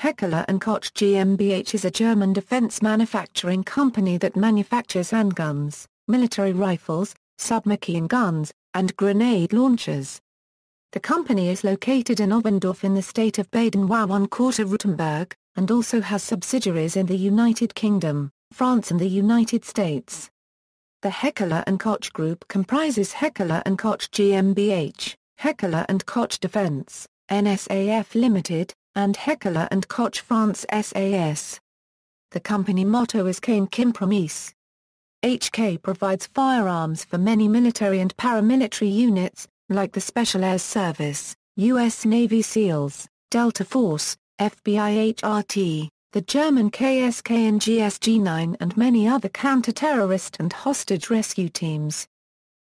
Heckler Koch GmbH is a German defense manufacturing company that manufactures handguns, military rifles, submachine guns, and grenade launchers. The company is located in Oberndorf in the state of Baden-Württemberg, and also has subsidiaries in the United Kingdom, France and the United States. The Heckler Koch Group comprises Heckler Koch GmbH, Heckler Koch Defense, NSAF Ltd, and Heckler Koch France SAS. The company motto is Keine Kompromisse. HK provides firearms for many military and paramilitary units, like the Special Air Service, U.S. Navy SEALs, Delta Force, FBI HRT, the German KSK and GSG 9 and many other counter-terrorist and hostage rescue teams.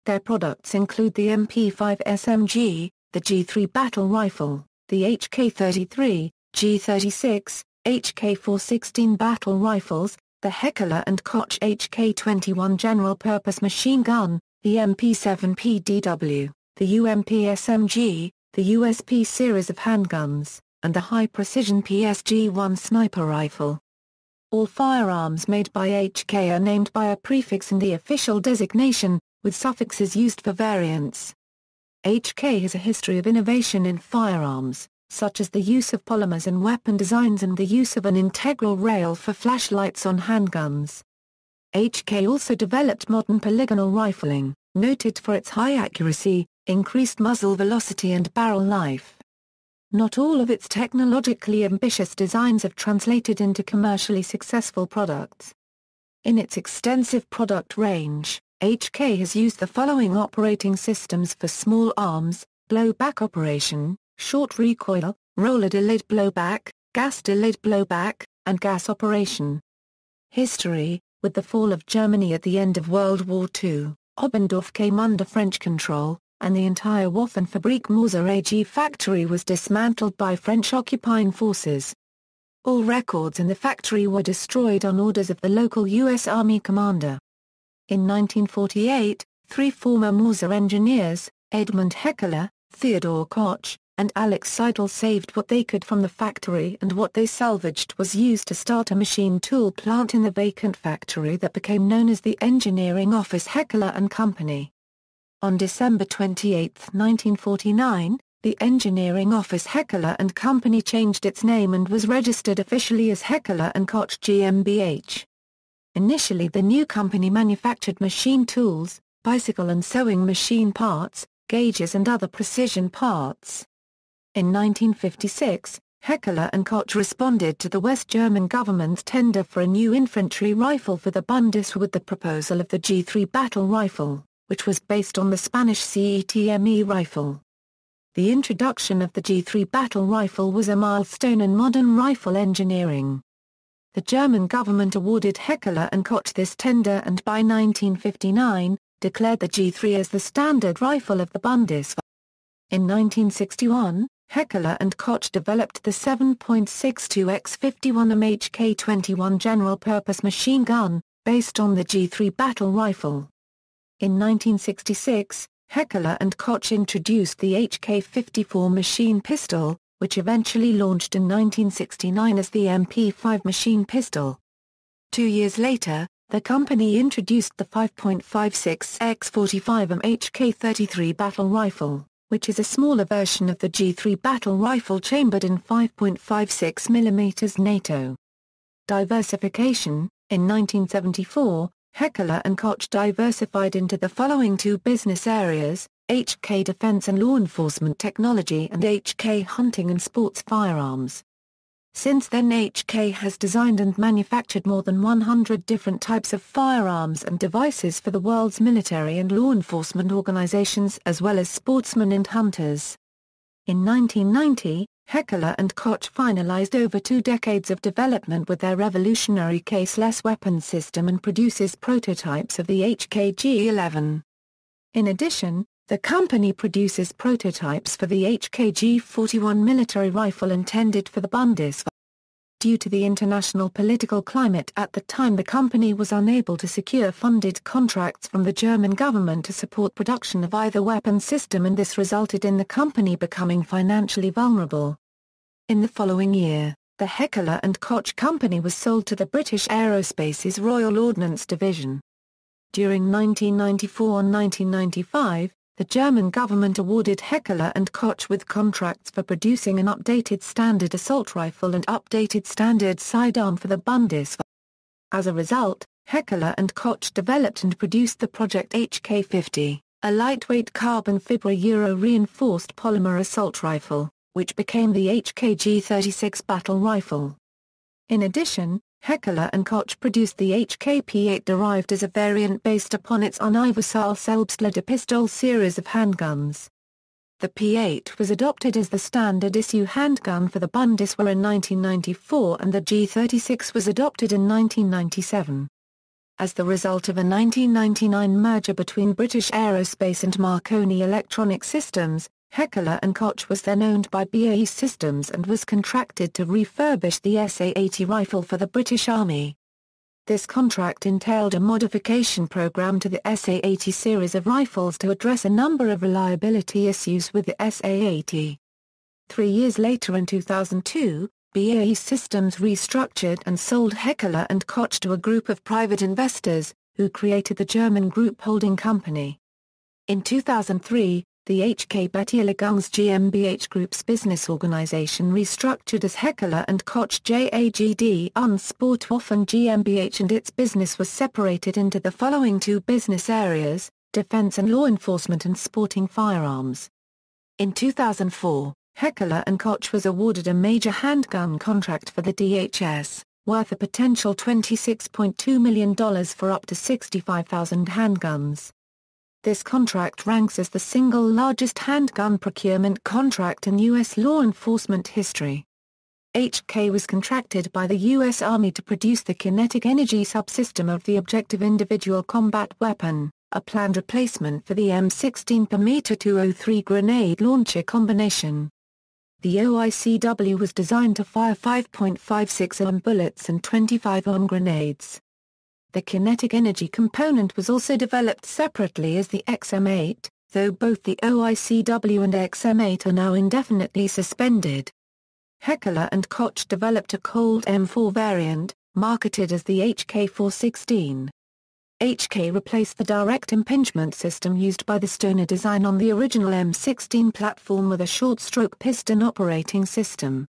Their products include the MP5 SMG, the G3 battle rifle, the HK-33, G36, HK-416 battle rifles, the Heckler Koch HK-21 general-purpose machine gun, the MP7 PDW, the UMP SMG, the USP series of handguns, and the high-precision PSG-1 sniper rifle. All firearms made by HK are named by a prefix in the official designation, with suffixes used for variants. HK has a history of innovation in firearms, such as the use of polymers in weapon designs and the use of an integral rail for flashlights on handguns. HK also developed modern polygonal rifling, noted for its high accuracy, increased muzzle velocity and barrel life. Not all of its technologically ambitious designs have translated into commercially successful products. In its extensive product range, HK has used the following operating systems for small arms: blowback operation, short recoil, roller delayed blowback, gas delayed blowback, and gas operation. History: with the fall of Germany at the end of World War II, Oberndorf came under French control, and the entire Waffenfabrik Mauser AG factory was dismantled by French occupying forces. All records in the factory were destroyed on orders of the local U.S. Army commander. In 1948, three former Mauser engineers, Edmund Heckler, Theodor Koch, and Alex Seidel saved what they could from the factory, and what they salvaged was used to start a machine tool plant in the vacant factory that became known as the Engineering Office Heckler & Company. On December 28, 1949, the Engineering Office Heckler & Company changed its name and was registered officially as Heckler Koch GmbH. Initially the new company manufactured machine tools, bicycle and sewing machine parts, gauges and other precision parts. In 1956, Heckler & Koch responded to the West German government's tender for a new infantry rifle for the Bundeswehr with the proposal of the G3 battle rifle, which was based on the Spanish CETME rifle. The introduction of the G3 battle rifle was a milestone in modern rifle engineering. The German government awarded Heckler & Koch this tender and by 1959, declared the G3 as the standard rifle of the Bundeswehr. In 1961, Heckler & Koch developed the 7.62x51 HK-21 general-purpose machine gun, based on the G3 battle rifle. In 1966, Heckler & Koch introduced the HK-54 machine pistol, which eventually launched in 1969 as the MP5 machine pistol. 2 years later, the company introduced the 5.56x45 HK-33 battle rifle, which is a smaller version of the G3 battle rifle chambered in 5.56 mm NATO. Diversification: in 1974, Heckler & Koch diversified into the following two business areas: HK Defense and Law Enforcement Technology and HK Hunting and Sports Firearms. Since then HK has designed and manufactured more than 100 different types of firearms and devices for the world's military and law enforcement organizations as well as sportsmen and hunters. In 1990, Heckler & Koch finalized over 2 decades of development with their revolutionary caseless weapon system and produces prototypes of the HK-G11. In addition, the company produces prototypes for the HK-G41 military rifle intended for the Bundeswehr. Due to the international political climate at the time, the company was unable to secure funded contracts from the German government to support production of either weapon system, and this resulted in the company becoming financially vulnerable. In the following year, The Heckler & Koch Company was sold to the British Aerospace's Royal Ordnance Division. During 1994 and 1995, the German government awarded Heckler & Koch with contracts for producing an updated standard assault rifle and updated standard sidearm for the Bundeswehr. As a result, Heckler & Koch developed and produced the Project HK50, a lightweight carbon fiber Euro-reinforced polymer assault rifle, which became the HK-G36 battle rifle. In addition, Heckler & Koch produced the HK-P8 derived as a variant based upon its Universal Selbstlade pistol series of handguns. The P8 was adopted as the standard issue handgun for the Bundeswehr in 1994 and the G36 was adopted in 1997. As the result of a 1999 merger between British Aerospace and Marconi Electronic Systems, Heckler & Koch was then owned by BAE Systems and was contracted to refurbish the SA-80 rifle for the British Army. This contract entailed a modification program to the SA-80 series of rifles to address a number of reliability issues with the SA-80. 3 years later in 2002, BAE Systems restructured and sold Heckler & Koch to a group of private investors, who created the German Group Holding Company. In 2003, the HK Koch GmbH Group's business organization restructured as Heckler & Koch JAGD und Sportwaffen GmbH and its business was separated into the following two business areas, defense and law enforcement and sporting firearms. In 2004, Heckler & Koch was awarded a major handgun contract for the DHS, worth a potential $26.2 million for up to 65,000 handguns. This contract ranks as the single largest handgun procurement contract in U.S. law enforcement history. HK was contracted by the U.S. Army to produce the kinetic energy subsystem of the Objective Individual Combat Weapon, a planned replacement for the M16 M203 grenade launcher combination. The OICW was designed to fire 5.56 ohm bullets and 25 ohm grenades. The kinetic energy component was also developed separately as the XM8, though both the OICW and XM8 are now indefinitely suspended. Heckler & Koch developed a Colt M4 variant, marketed as the HK416. HK replaced the direct impingement system used by the Stoner design on the original M16 platform with a short-stroke piston operating system.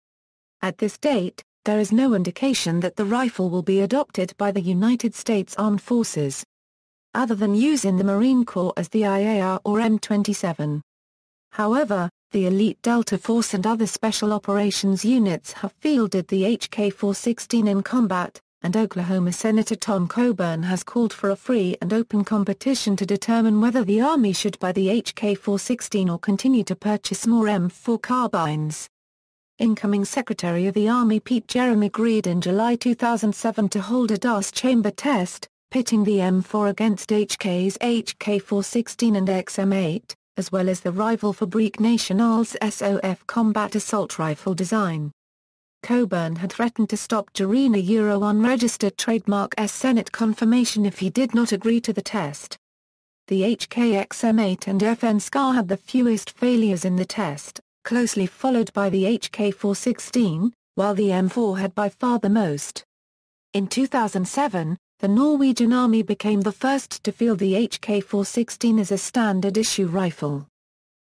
At this date, there is no indication that the rifle will be adopted by the United States Armed Forces, other than use in the Marine Corps as the IAR or M27. However, the Elite Delta Force and other special operations units have fielded the HK416 in combat, and Oklahoma Senator Tom Coburn has called for a free and open competition to determine whether the Army should buy the HK416 or continue to purchase more M4 carbines. Incoming Secretary of the Army Pete Jeremy agreed in July 2007 to hold a DAS chamber test, pitting the M4 against HK's HK416 and XM8, as well as the rival Fabrique Nationale's SOF combat assault rifle design. Coburn had threatened to stop Jarina unregistered trademark Senate confirmation if he did not agree to the test. The HK XM8 and FN SCAR had the fewest failures in the test, closely followed by the HK416, while the M4 had by far the most. In 2007, the Norwegian Army became the first to field the HK416 as a standard issue rifle.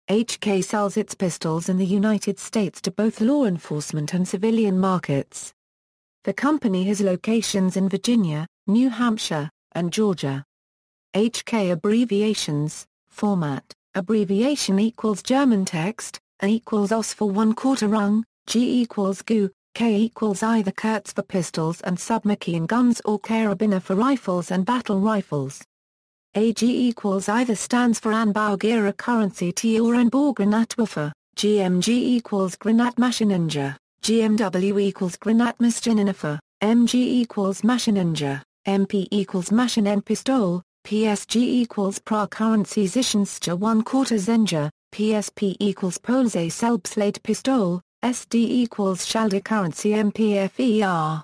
HK sells its pistols in the United States to both law enforcement and civilian markets. The company has locations in Virginia, New Hampshire, and Georgia. HK Abbreviations Format: abbreviation equals German text, A equals OS for 1/4 rung, G equals GU, K equals either Kurz for pistols and submachine guns or Karabiner for rifles and battle rifles. AG equals either stands for Anbaugeräte Currency T or Anbaugranatwaffe, GMG equals Granatmaschinengewehr, GMW equals Granatmaschinenwaffe, MG equals Maschinengewehr, MP equals Maschinenpistole, PSG equals Pra-Currency Sichenscher 1/4 Zenger, PSP equals Polse Selbstlade Pistole, SD equals Schalde Currency MPFER.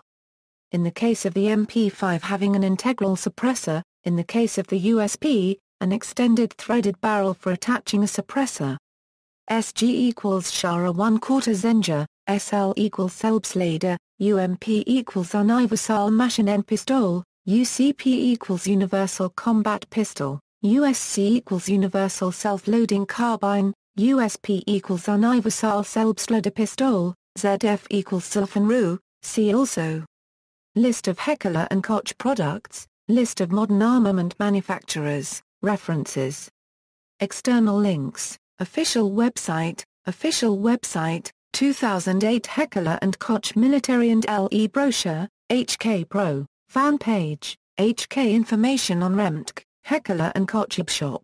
In the case of the MP5 having an integral suppressor, in the case of the USP, an extended threaded barrel for attaching a suppressor. SG equals Schara 1/4 Zenger, SL equals Selbstlade, UMP equals Universal Maschinen Pistol, UCP equals Universal Combat Pistol, USC equals Universal Self-Loading Carbine, USP equals Universal Selbstladerpistol, ZF equals Sulfenrohr, see also. List of Heckler & Koch products, list of modern armament manufacturers, references. External links, official website, 2008 Heckler & Koch Military and LE Brochure, HK Pro, fan page, HK information on Remtk, Heckler & Koch Shop.